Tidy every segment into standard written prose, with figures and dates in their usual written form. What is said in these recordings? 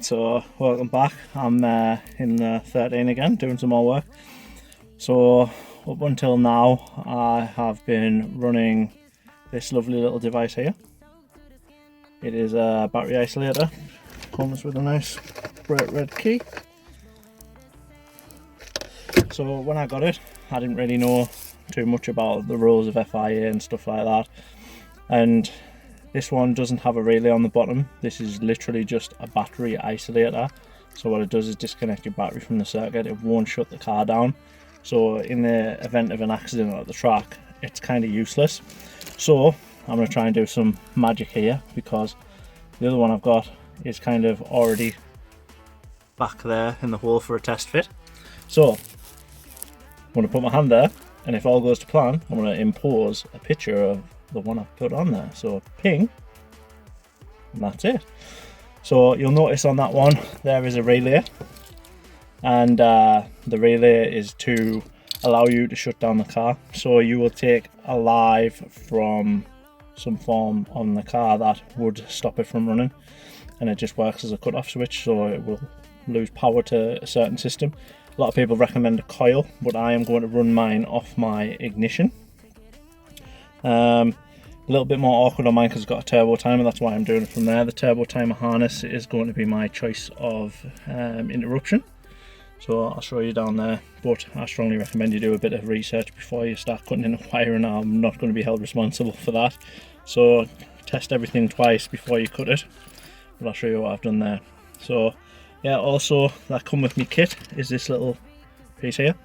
Right, so welcome back. I'm in the 13 again, doing some more work. So up until now I have been running this lovely little device here. It is a battery isolator, comes with a nice bright red key. So when I got it, I didn't really know too much about the rules of FIA and stuff like that, and this one doesn't have a relay on the bottom. This is literally just a battery isolator. So what it does is disconnect your battery from the circuit. It won't shut the car down. So in the event of an accident at the track, it's kind of useless. So I'm going to try and do some magic here, because the other one I've got is kind of already back there in the hole for a test fit. So I'm going to put my hand there, and if all goes to plan, I'm going to impose a picture of the one I've put on there. So ping, and that's it. So you'll notice on that one there is a relay, and the relay is to allow you to shut down the car. So you will take a live from some form on the car that would stop it from running, and it just works as a cut-off switch, so it will lose power to a certain system. A lot of people recommend a coil, but I am going to run mine off my ignition. A little bit more awkward on mine because it's got a turbo timer, that's why I'm doing it from there. The turbo timer harness is going to be my choice of interruption, so I'll show you down there, but I strongly recommend you do a bit of research before you start cutting in a wire, and I'm not going to be held responsible for that. So test everything twice before you cut it, but I'll show you what I've done there. So yeah, also that come with me kit is this little piece here.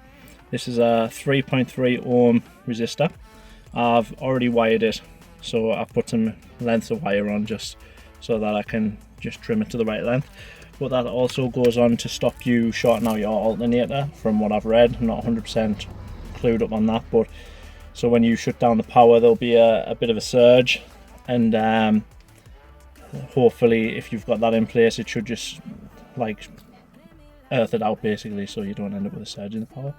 This is a 3.3 ohm resistor. I've already wired it, so I've put some lengths of wire on just so that I can just trim it to the right length. But that also goes on to stop you shorting out your alternator, from what I've read. I'm not 100% clued up on that, but so when you shut down the power, there'll be a bit of a surge, and hopefully if you've got that in place, it should just like earth it out basically, so you don't end up with a surge in the power.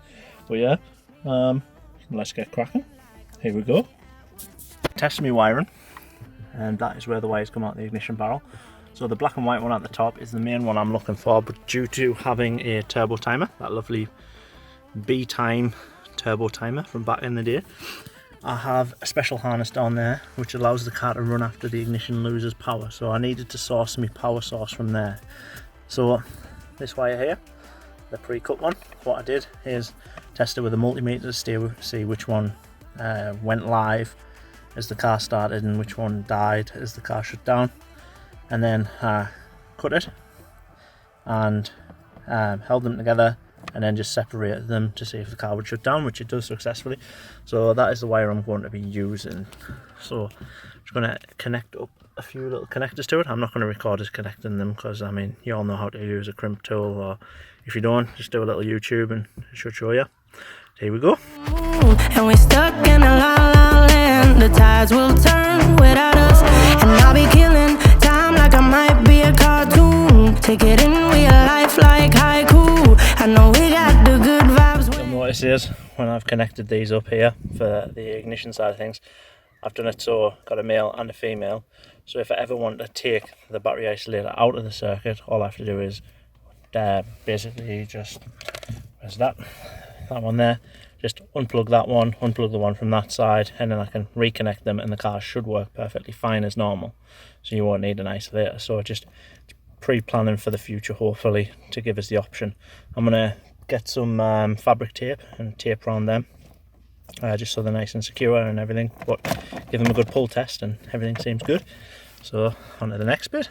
But yeah, let's get cracking. Here we go. Test me wiring, and that is where the wires come out the ignition barrel. So the black and white one at the top is the main one I'm looking for, but due to having a turbo timer, that lovely B-time turbo timer from back in the day, I have a special harness down there which allows the car to run after the ignition loses power. So I needed to source my power source from there. So this wire here, the pre-cut one, what I did is test it with a multimeter to see which one went live as the car started and which one died as the car shut down, and then cut it and held them together, and then just separated them to see if the car would shut down, which it does successfully. So that is the wire I'm going to be using. So I'm just going to connect up a few little connectors to it. I'm not going to record us connecting them, because I mean, you all know how to use a crimp tool, or if you don't, just do a little YouTube and it should show you. Here we go. And we're stuck in a la-la land. The tides will turn without us, and I'll be killing time like I might be a cartoon. Take it in real life like haiku. I know we got the good vibes. You'll notice is when I've connected these up here for the ignition side of things, I've done it so got a male and a female. So if I ever want to take the battery isolator out of the circuit, all I have to do is basically just, where's that one there, just unplug that one, unplug the one from that side, and then I can reconnect them, and the car should work perfectly fine as normal. So you won't need an isolator. So just pre-planning for the future, hopefully, to give us the option. I'm going to get some fabric tape and tape around them, just so they're nice and secure and everything, but give them a good pull test and everything seems good. So on to the next bit.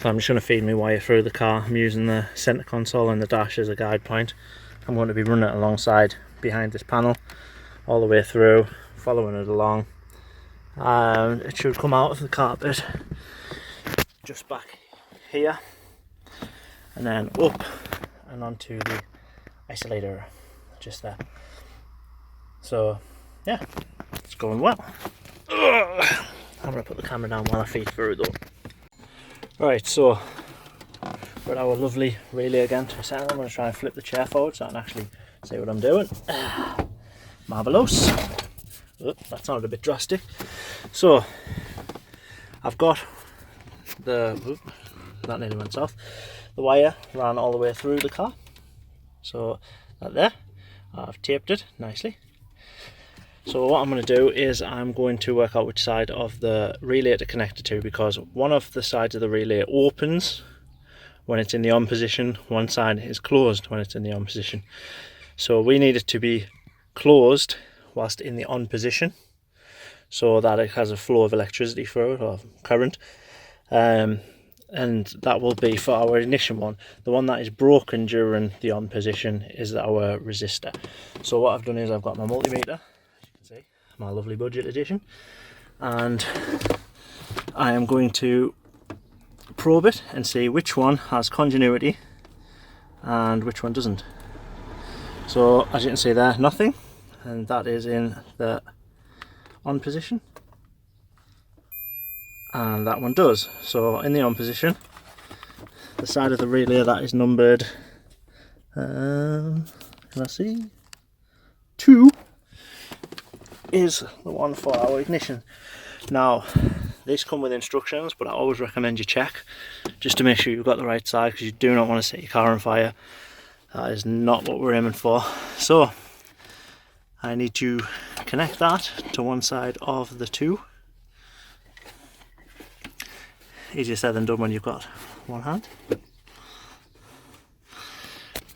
So I'm just going to feed my wire through the car. I'm using the centre console and the dash as a guide point. I'm going to be running it alongside behind this panel all the way through, following it along. It should come out of the carpet just back here, and then up and onto the isolator just there. So yeah, it's going well. Ugh. I'm going to put the camera down while I feed through though. Right, so we're at our lovely relay again to a second. I'm going to try and flip the chair forward so I can actually see what I'm doing. Marvellous. Oh, that sounded a bit drastic. So I've got the, that nearly went south, the wire ran all the way through the car. So that there, I've taped it nicely. So what I'm going to do is I'm going to work out which side of the relay to connect it to, because one of the sides of the relay opens when it's in the on position, one side is closed when it's in the on position. So we need it to be closed whilst in the on position so that it has a flow of electricity through it, or current, and that will be for our ignition one. The one that is broken during the on position is our resistor. So what I've done is I've got my multimeter, see, my lovely budget edition, and I am going to probe it and see which one has continuity and which one doesn't. So as you can see there, nothing, and that is in the on position, and that one does. So in the on position, the side of the relay that is numbered, can I see, 2, is the one for our ignition. Now these come with instructions, but I always recommend you check just to make sure you've got the right side, because you do not want to set your car on fire. That is not what we're aiming for. So I need to connect that to one side of the 2. Easier said than done when you've got one hand.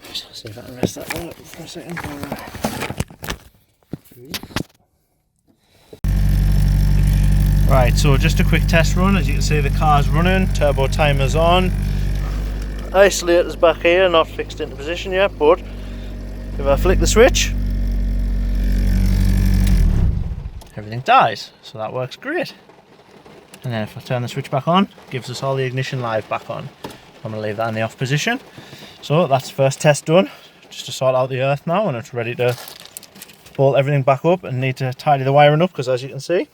Let's see if I can rest that one up for a second. Right, so just a quick test run. As you can see, the car's running, turbo timer's on, isolator's back here, not fixed into position yet, but if I flick the switch, everything dies, so that works great. And then if I turn the switch back on, it gives us all the ignition live back on. I'm going to leave that in the off position. So that's the first test done, just to sort out the earth now, and it's ready to bolt everything back up, and need to tidy the wiring up, because as you can see,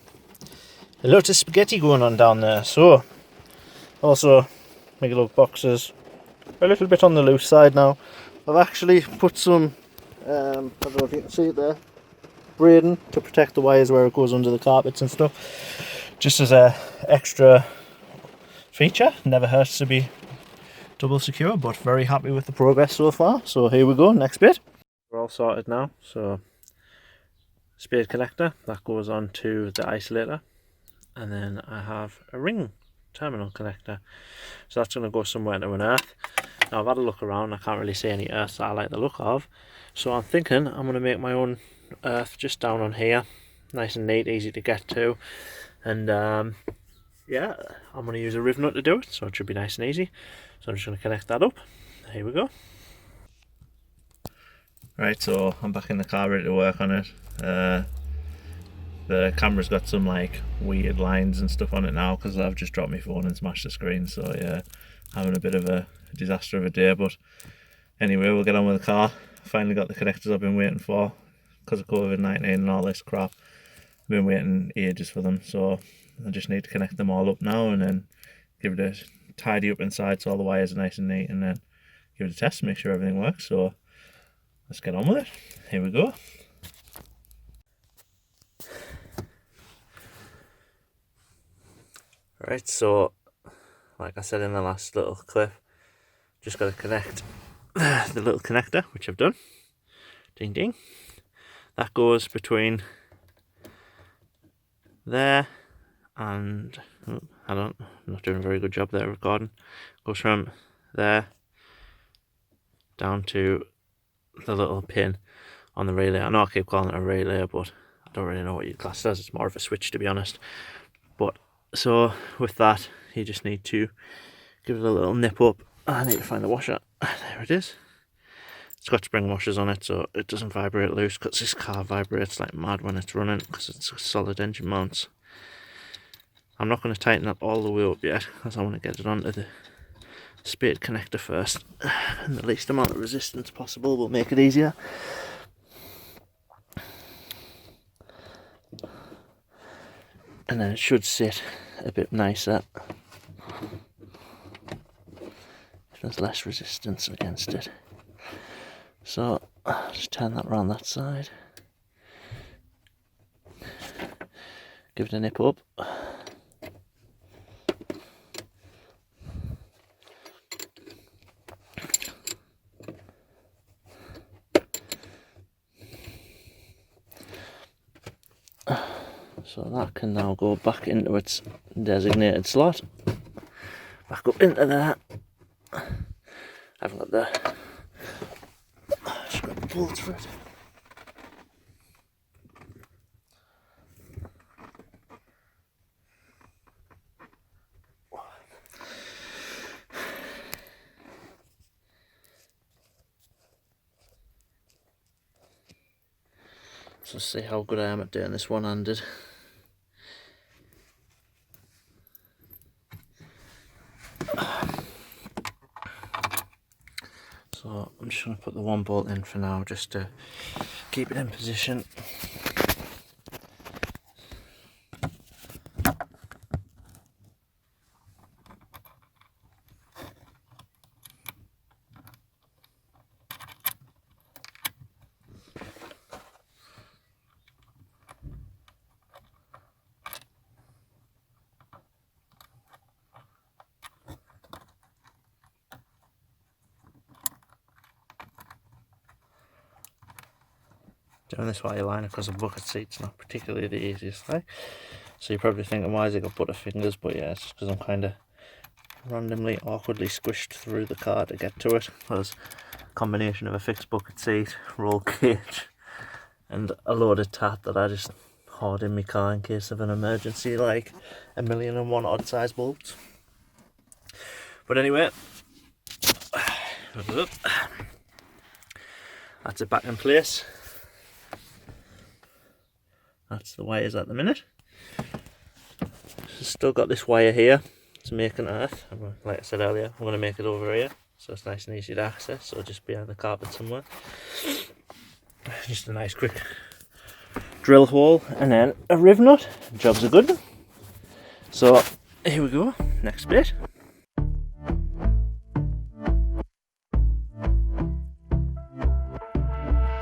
a lot of spaghetti going on down there. So also make it look boxes a little bit on the loose side now. I've actually put some, I don't know if you can see it there, braiding to protect the wires where it goes under the carpets and stuff, just as a extra feature. Never hurts to be double secure, but very happy with the progress so far. So here we go, next bit. We're all sorted now. So spade connector, that goes on to the isolator, and then I have a ring terminal connector, so that's going to go somewhere to an earth. Now I've had a look around, I can't really see any earths that I like the look of, so I'm thinking I'm going to make my own earth just down on here, nice and neat, easy to get to, and yeah, I'm going to use a riv nut to do it, so it should be nice and easy. So I'm just going to connect that up. Here we go. Right, so I'm back in the car ready to work on it. The camera's got some like weird lines and stuff on it now because I've just dropped my phone and smashed the screen, so yeah, having a bit of a disaster of a day. But anyway, we'll get on with the car. Finally got the connectors I've been waiting for because of COVID-19 and all this crap. I've been waiting ages for them, so I just need to connect them all up now and then give it a tidy up inside so all the wires are nice and neat, and then give it a test, make sure everything works. So let's get on with it. Here we go. Right, so like I said in the last little clip, just got to connect the little connector, which I've done. Ding ding. That goes between there and I'm not doing a very good job there recording. Goes from there down to the little pin on the relay. I know I keep calling it a relay, but I don't really know what you'd class it as. It's more of a switch, to be honest. But so with that, you just need to give it a little nip up. I need to find the washer. There it is. It's got spring washers on it, so it doesn't vibrate loose, because this car vibrates like mad when it's running because it's a solid engine mounts. I'm not going to tighten that all the way up yet, because I want to get it onto the spade connector first, and the least amount of resistance possible will make it easier. and then it should sit a bit nicer. There's less resistance against it. So just turn that around that side. Give it a nip up. So that can now go back into its designated slot. Back up into there. I haven't got the bolts for it. So let's see how good I am at doing this one-handed. So I'm just going to put the one bolt in for now, just to keep it in position. Doing this while you're lying across a bucket seat's not particularly the easiest thing. So you're probably thinking, why has it got butter fingers? But yeah, it's just because I'm kind of randomly, awkwardly squished through the car to get to it. There's a combination of a fixed bucket seat, roll cage, and a load of tat that I just hoard in my car in case of an emergency, like 1,000,001 odd size bolts. But anyway, that's it back in place. That's the wires at the minute. Still got this wire here to make an earth. Like I said earlier, I'm going to make it over here, so it's nice and easy to access, so just behind the carpet somewhere. Just a nice quick drill hole and then a riv nut. Jobs are good. So here we go, next bit.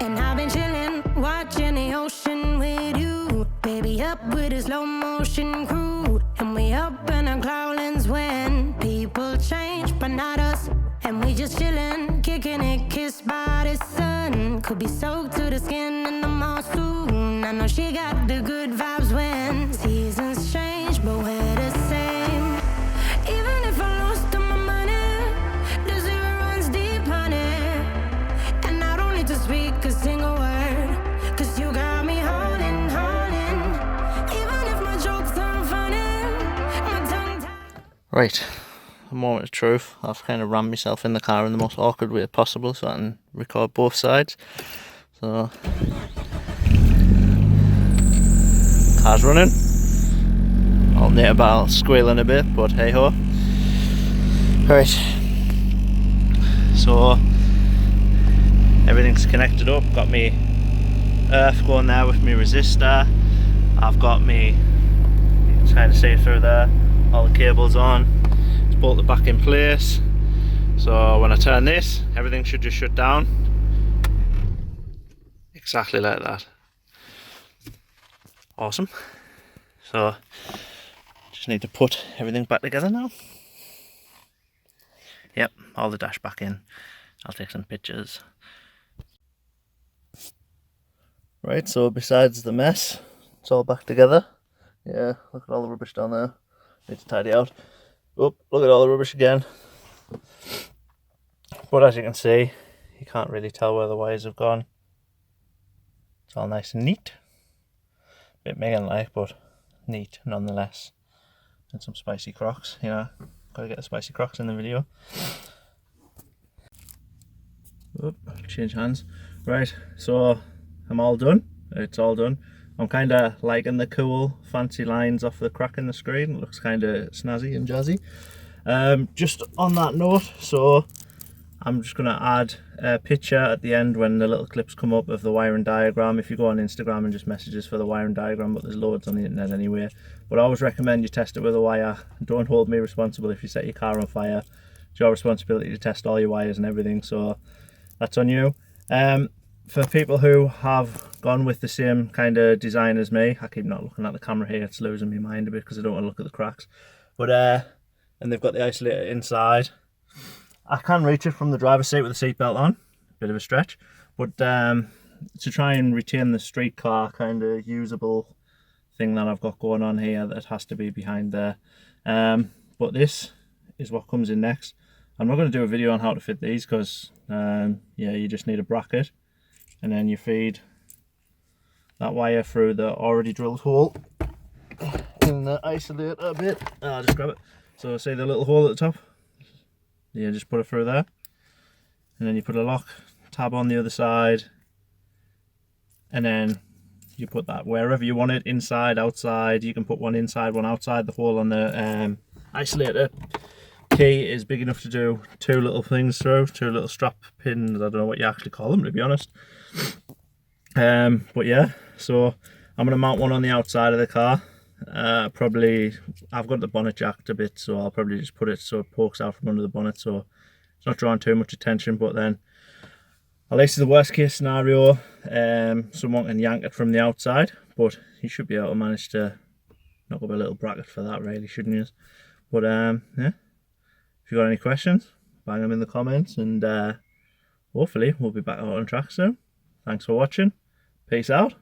And I've been chilling, watching the ocean with you, baby, up with a slow motion crew. And we up in our cloudlands when people change, but not us. And we just chilling, kicking it, kissed by the sun. Could be soaked to the skin in the monsoon. I know she got the good vibes when seasons change, but we're the same. Even if I lost all my money, the zero runs deep, honey. And I don't need to speak a single word, 'cause you got me holding, holding. Even if my jokes aren't funny, my tongue tied. Right, a moment of truth. I've kind of rammed myself in the car in the most awkward way possible so I can record both sides. So, car's running. Alternator bar squealing a bit, but hey ho. Right, so everything's connected up. Got me earth going there with my resistor. I've got me, you can kind of see it through there, all the cables on. It's bolted back in place. So when I turn this, everything should just shut down. Exactly like that. Awesome. So just need to put everything back together now. Yep, all the dash back in. I'll take some pictures. Right, so besides the mess, it's all back together. Yeah, look at all the rubbish down there. Need to tidy out. Oh, look at all the rubbish again. But as you can see, you can't really tell where the wires have gone. It's all nice and neat. Bit Megan-like, but neat nonetheless. And some spicy crocs, you know. Gotta get the spicy crocs in the video. Oop, change hands. Right, so I'm all done. It's all done. I'm kind of liking the cool fancy lines off the crack in the screen. It looks kind of snazzy and jazzy. Just on that note, so I'm just going to add a picture at the end when the little clips come up of the wiring diagram. If you go on Instagram and just message us for the wiring diagram, but there's loads on the internet anyway. But I always recommend you test it with a wire. Don't hold me responsible if you set your car on fire. It's your responsibility to test all your wires and everything, so that's on you. For people who have gone with the same kind of design as me, I keep not looking at the camera here, it's losing my mind a bit because I don't want to look at the cracks. But and they've got the isolator inside. I can reach it from the driver's seat with the seatbelt on, bit of a stretch. But to try and retain the street car kind of usable thing that I've got going on here, that has to be behind there. But this is what comes in next. I'm not going to do a video on how to fit these because yeah, you just need a bracket. And then you feed that wire through the already drilled hole in the isolator a bit. I'll just grab it. So see the little hole at the top? Yeah, just put it through there. And then you put a lock tab on the other side. And then you put that wherever you want it, inside, outside. You can put one inside, one outside. The hole on the isolator key is big enough to do two little things through, two little strap pins. I don't know what you actually call them, to be honest. But yeah, so I'm going to mount one on the outside of the car. Probably, I've got the bonnet jacked a bit, so I'll probably just put it so it pokes out from under the bonnet, so it's not drawing too much attention. But then, at least in the worst case scenario, someone can yank it from the outside, but you should be able to manage to knock up a little bracket for that, really, shouldn't you? But yeah, if you've got any questions, bang them in the comments, and hopefully we'll be back out on track soon. Thanks for watching. Peace out.